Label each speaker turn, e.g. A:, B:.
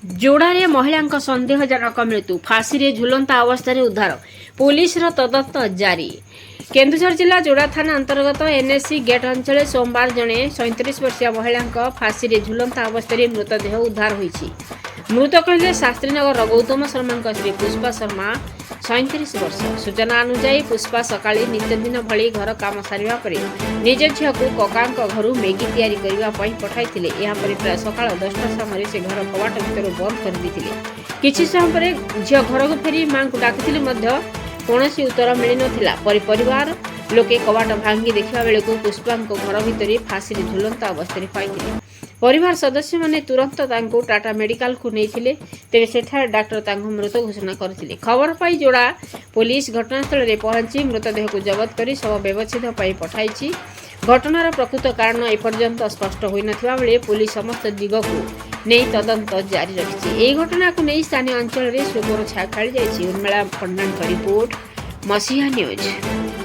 A: जोड़े महिला सन्देहजनक मृत्यु फाँसी रे झुलंता अवस्था उद्धार पुलिस तदंत जारी। केन्दुझर जिला जोड़ा थाना अंतर्गत एनएससी गेट अंचल सोमवार जड़े 37 वर्षीय महिला फाँसी रे झुलंता अवस्था मृतदेह उद्धार होईछि। मृतक हेले शास्त्रीनगर गौतम शर्मा श्री पुष्पा शर्मा 37 वर्ष। सूचना अनुसार पुष्पा सकाळी नित्यदिन भली घर काम सारिबा परे निज झील को ककांक घर मैगी तैयारी करने पठाई। यापर प्राय सकाळ 10टा समय से घर कवाट भर बंद कर देथिले। किछि समय पर झील घर को फेरी मां को डाकिथिले कौनसी उत्तर मिल नथिला। परिवार लोके कवाट भांगी देखा बेले को पुष्पा घर भितर फाँसी झुलंता अवस्था पाई। परिवार सदस्य माने तुरंत तांको टाटा मेडिकल को नहीं तेरे सेठार डाक्टर तांको मृत घोषणा करथिले। खबर पाई जोड़ा पुलिस घटनास्थल में पहुंची मृतदेह को जबत कर शव व्यवच्छेद पठाई। घटनार प्रकृत कारण एपर्यंत स्पष्ट हो नथिबा बेले पुलिस समस्त दिग को नहीं तदंत जारी रखिछि। एही घटना को नहीं स्थानीय अंचल में शोकर छा खेली जाइछि। उर्मिला पंडान रिपोर्ट मसीहा न्यूज।